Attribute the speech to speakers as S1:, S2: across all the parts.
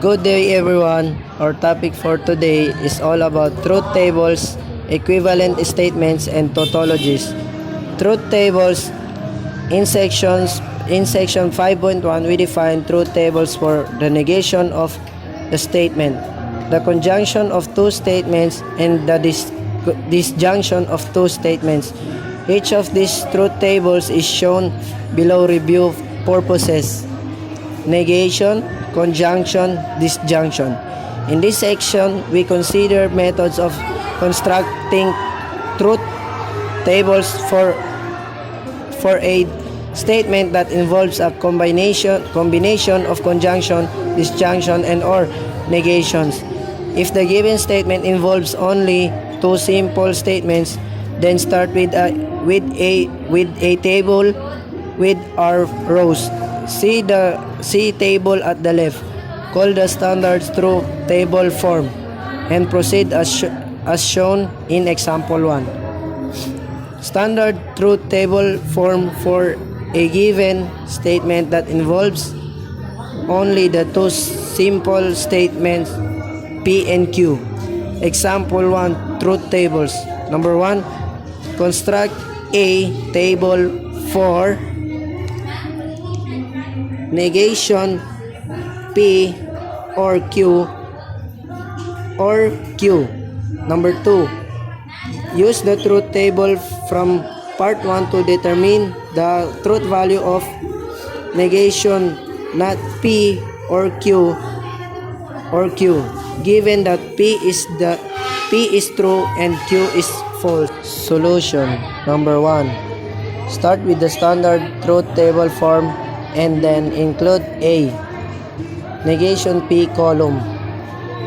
S1: Good day everyone. Our topic for today is all about truth tables, equivalent statements, and tautologies. Truth tables in section 5.1 we define truth tables for the negation of the statement, the conjunction of two statements, and the disjunction of two statements. Each of these truth tables is shown below review purposes: negation, conjunction, disjunction. In this section, we consider methods of constructing truth tables for a statement that involves a combination of conjunction, disjunction, and or negations. If the given statement involves only two simple statements, then start with a table with our rows. See table at the left. Call the standard truth table form and proceed as shown in example 1. Standard truth table form for a given statement that involves only the two simple statements P and Q. Example 1 truth tables. Number 1, construct a table for negation P or Q. Number 2, use the truth table from part 1 to determine the truth value of negation not P or Q given that P is true and Q is false. Solution. Number 1, start with the standard truth table form and then include a negation P column.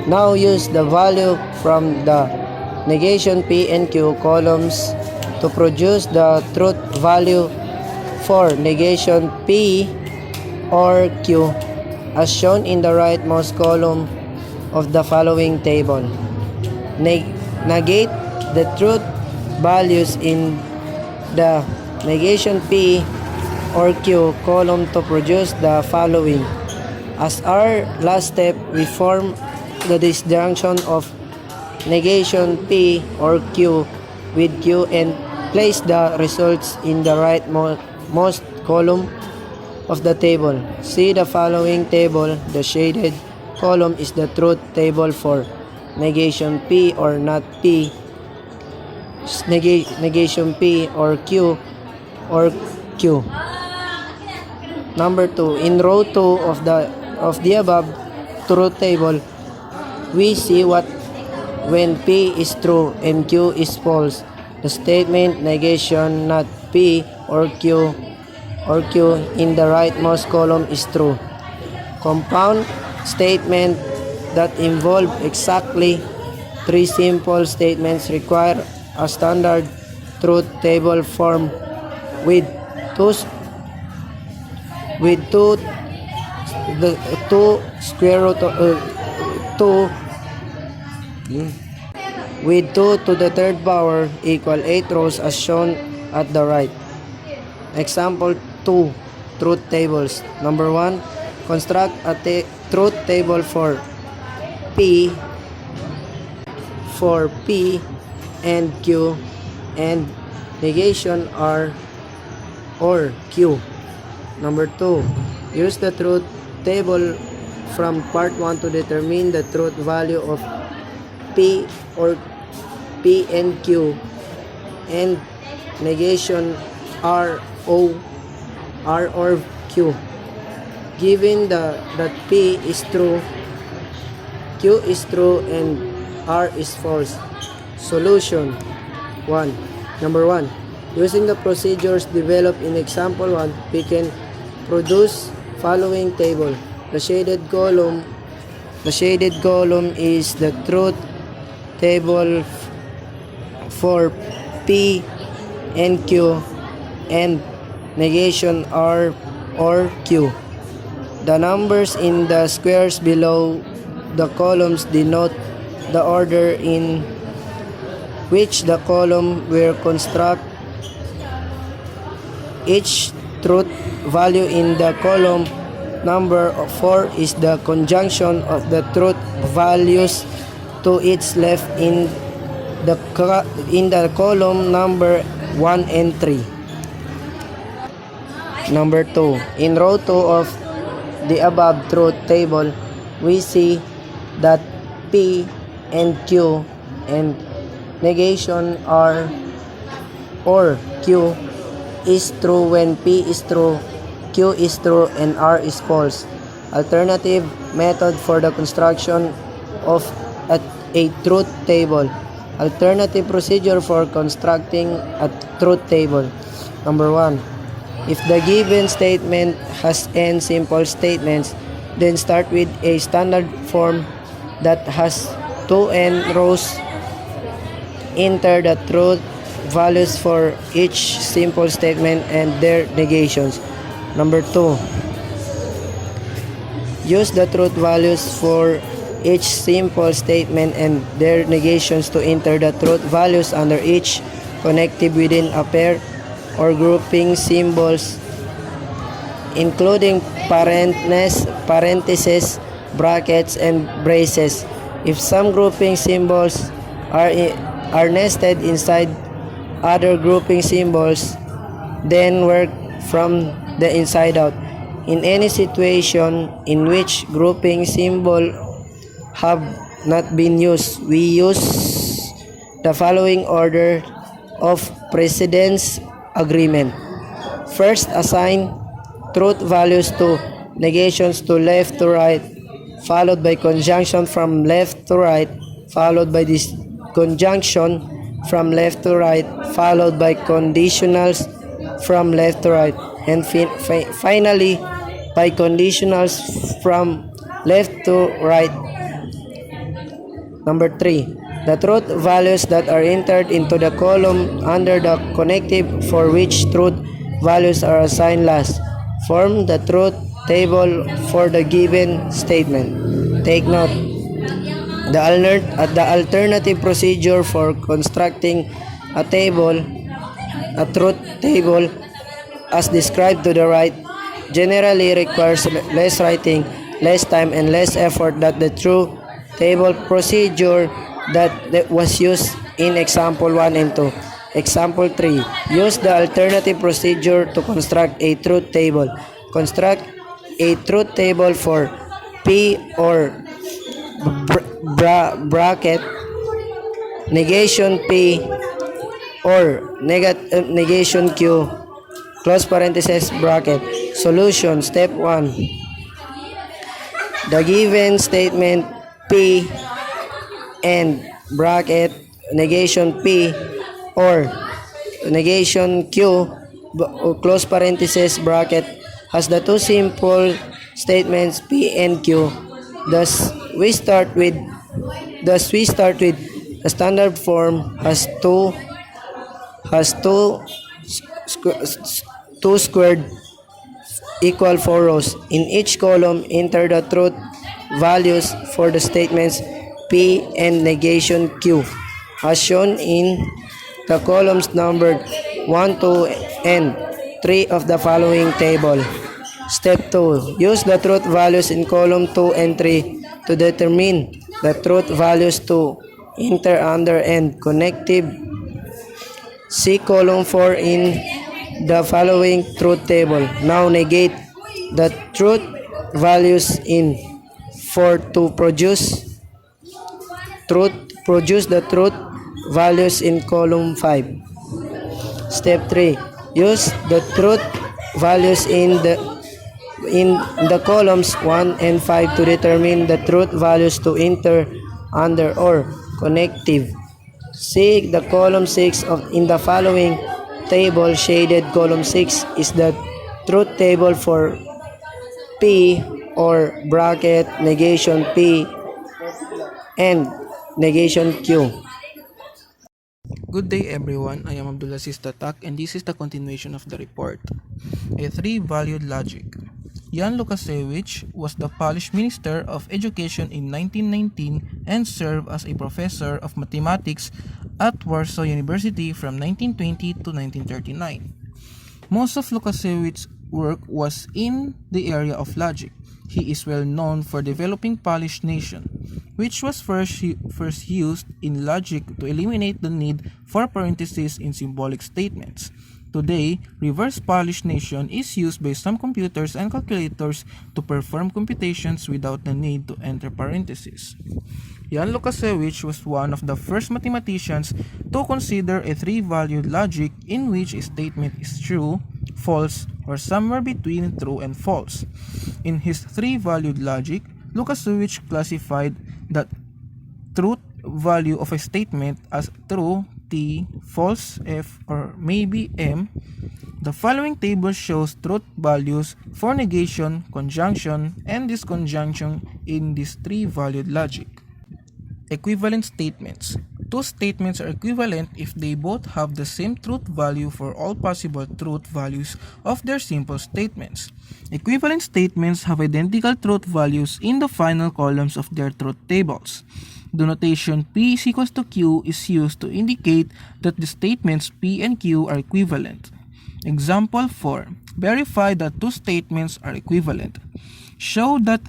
S1: Now use the value from the negation P and Q columns to produce the truth value for negation P or Q as shown in the rightmost column of the following table. Negate the truth values in the negation P or Q column to produce the following. As our last step, we form the disjunction of negation P or Q with Q and place the results in the rightmost column of the table. See the following table. The shaded column is the truth table for negation P or not P, negation P or Q. Number 2, in row 2 of the above truth table, we see what when P is true and Q is false. The statement negation not P or Q in the rightmost column is true. Compound statement that involve exactly three simple statements require a standard truth table form with two square root with 2 to the third power equal 8 rows as shown at the right. Example 2 truth tables. Number 1, construct a truth table for P and Q and negation R or Q. Number 2, use the truth table from part 1 to determine the truth value of P and Q and negation R or Q given that P is true, Q is true, and R is false. Solution 1. Number 1, using the procedures developed in example 1, we can produce following table. The shaded column is the truth table for P and Q and negation R or Q. The numbers in the squares below the columns denote the order in which the column will construct each truth value in the column number 4 is the conjunction of the truth values to its left in the column number 1 and 3. Number 2. In row 2 of the above truth table, we see that P and Q and negation R or Q is true when P is true, Q is true, and R is false. Alternative method for the construction of a truth table. Alternative procedure for constructing a truth table. Number 1. If the given statement has n simple statements, then start with a standard form that has 2n rows. Enter the truth values for each simple statement and their negations. Number 2. Use the truth values for each simple statement and their negations to enter the truth values under each connective within a pair or grouping symbols, including parentheses, brackets, and braces. If some grouping symbols are nested inside other grouping symbols, then work from the inside out. In any situation in which grouping symbol have not been used, we use the following order of precedence agreement. First, assign truth values to negations to left to right, followed by conjunction from left to right, followed by disconjunction from left to right, followed by conditionals from left to right, and finally by conditionals from left to right. Number 3. The truth values that are entered into the column under the connective for which truth values are assigned last form the truth table for the given statement. Take note. The alternative procedure for constructing a truth table, as described to the right, generally requires less writing, less time, and less effort than the true table procedure that was used in example 1 and 2. Example 3. Use the alternative procedure to construct a truth table. Construct a truth table for P or bracket, negation P or negation Q, close parenthesis, bracket. Solution. Step 1. The given statement P and bracket negation P or negation Q, close parenthesis, bracket, has the two simple statements P and Q. Thus we start with the standard form has two squared equal 4 rows. In each column, enter the truth values for the statements P and negation Q, as shown in the columns numbered 1, 2, and 3 of the following table. Step 2. Use the truth values in column 2 and 3 to determine the truth values to enter under and connective. See column 4 in the following truth table. Now negate the truth values in 4 to produce the truth values in column 5. Step 3. Use the truth values in the columns 1 and 5 to determine the truth values to enter under or connective. See the column 6 in the following table. Shaded column 6 is the truth table for P or bracket negation P and negation Q.
S2: Good day everyone, I am Abdulaziz Tatak and this is the continuation of the report. A three-valued logic. Jan Lukasiewicz was the Polish Minister of Education in 1919 and served as a professor of mathematics at Warsaw University from 1920 to 1939. Most of Lukasiewicz's work was in the area of logic. He is well known for developing Polish nation, which was first used in logic to eliminate the need for parentheses in symbolic statements. Today, reverse Polish nation is used by some computers and calculators to perform computations without the need to enter parentheses. Jan Lukasiewicz was one of the first mathematicians to consider a three-valued logic in which a statement is true, false, or somewhere between true and false. In his three-valued logic, Lukasiewicz classified the truth value of a statement as true T, false F, or maybe M. The following table shows truth values for negation, conjunction, and disconjunction in this three-valued logic. Equivalent statements. Two statements are equivalent if they both have the same truth value for all possible truth values of their simple statements. Equivalent statements have identical truth values in the final columns of their truth tables. The notation P is equals to Q is used to indicate that the statements P and Q are equivalent. Example 4. Verify that two statements are equivalent. Show that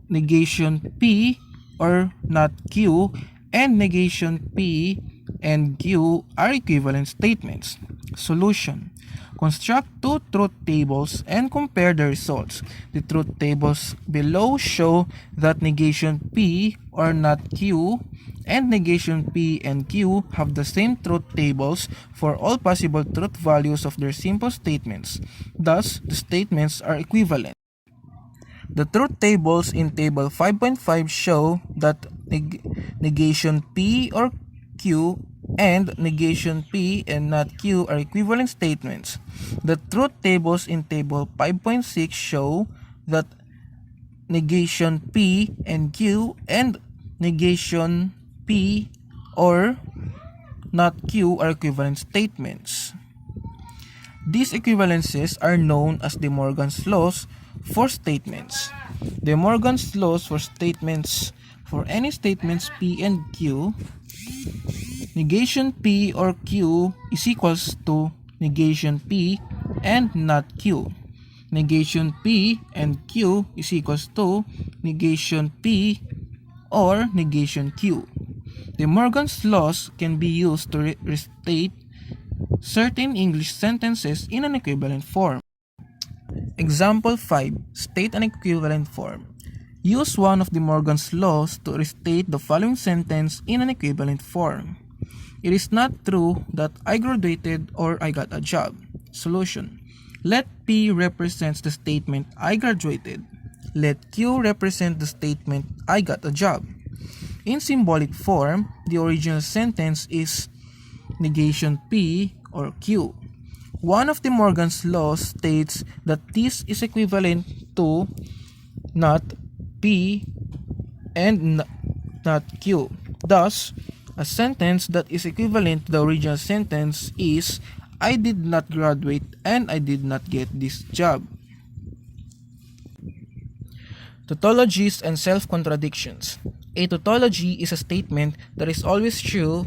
S2: negation P or not Q and negation P and Q are equivalent statements. Solution. Construct two truth tables and compare the results. The truth tables below show that negation P or not Q and negation P and Q have the same truth tables for all possible truth values of their simple statements. Thus, the statements are equivalent. The truth tables in table 5.5 show that negation P or Q and negation P and not Q are equivalent statements. The truth tables in table 5.6 show that negation P and Q and negation P or not Q are equivalent statements. These equivalences are known as De Morgan's laws for statements. De Morgan's laws for statements for any statements P and Q, negation P or Q is equals to negation P and not Q. Negation P and Q is equals to negation P or negation Q. De Morgan's laws can be used to restate certain English sentences in an equivalent form. Example 5. State an equivalent form. Use one of De Morgan's laws to restate the following sentence in an equivalent form. It is not true that I graduated or I got a job. Solution. Let P represent the statement I graduated. Let Q represent the statement I got a job. In symbolic form, the original sentence is negation P or Q. One of De Morgan's laws states that this is equivalent to not P and not Q. Thus, a sentence that is equivalent to the original sentence is I did not graduate and I did not get this job. Tautologies and self-contradictions. A tautology is a statement that is always true.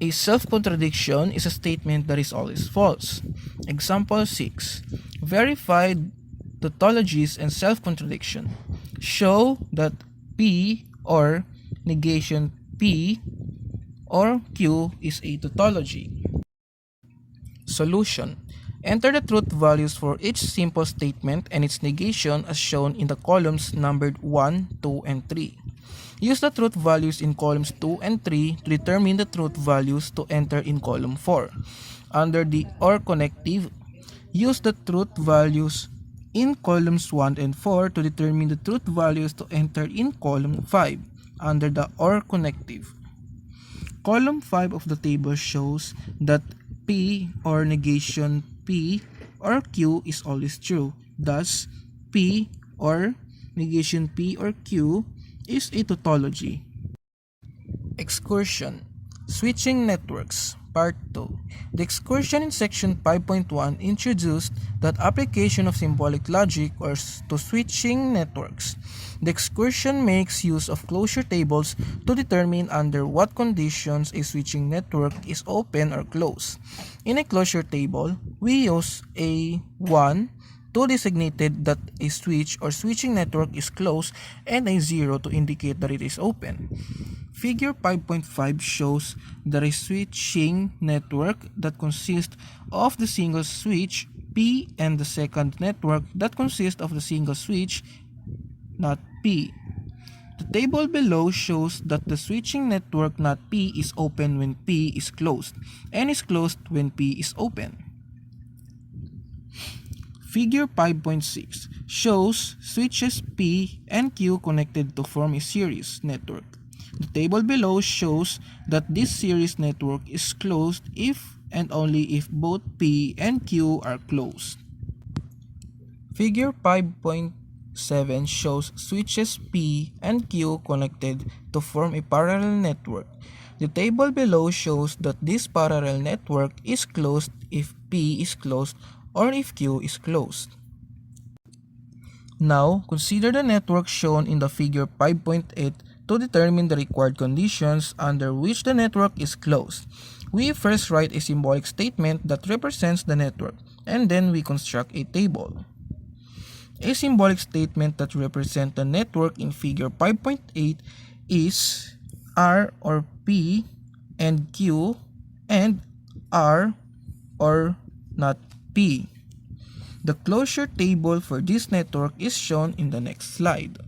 S2: A self-contradiction is a statement that is always false. Example 6. Verified tautologies and self-contradiction. Show that P or negation P or Q is a tautology. Solution. Enter the truth values for each simple statement and its negation as shown in the columns numbered 1, 2, and 3. Use the truth values in columns 2 and 3 to determine the truth values to enter in column 4. Under the OR connective, use the truth values in columns 1 and 4 to determine the truth values to enter in column 5 under the OR connective. Column 5 of the table shows that P or negation P or Q is always true. Thus, P or negation P or Q is a tautology. Excursion. Switching networks. Part 2. The excursion in section 5.1 introduced that application of symbolic logic or to switching networks. The excursion makes use of closure tables to determine under what conditions a switching network is open or closed. In a closure table, we use A1, 2 designated that a switch or switching network is closed, and a 0 to indicate that it is open. Figure 5.5 shows that a switching network that consists of the single switch P and the second network that consists of the single switch not P. The table below shows that the switching network not P is open when P is closed and is closed when P is open. Figure 5.6 shows switches P and Q connected to form a series network. The table below shows that this series network is closed if and only if both P and Q are closed. Figure 5.7 shows switches P and Q connected to form a parallel network. The table below shows that this parallel network is closed if P is closed or if Q is closed. Now, consider the network shown in the figure 5.8 to determine the required conditions under which the network is closed. We first write a symbolic statement that represents the network, and then we construct a table. A symbolic statement that represents the network in figure 5.8 is R or P and Q and R or not P. The closure table for this network is shown in the next slide.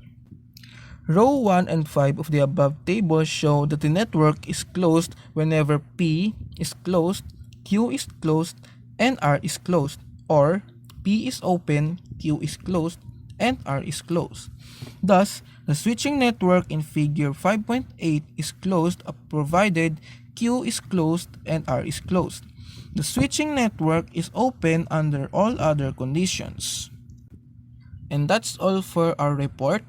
S2: Row 1 and 5 of the above table show that the network is closed whenever P is closed, Q is closed, and R is closed, or P is open, Q is closed, and R is closed. Thus, the switching network in figure 5.8 is closed provided Q is closed and R is closed. The switching network is open under all other conditions. And that's all for our report.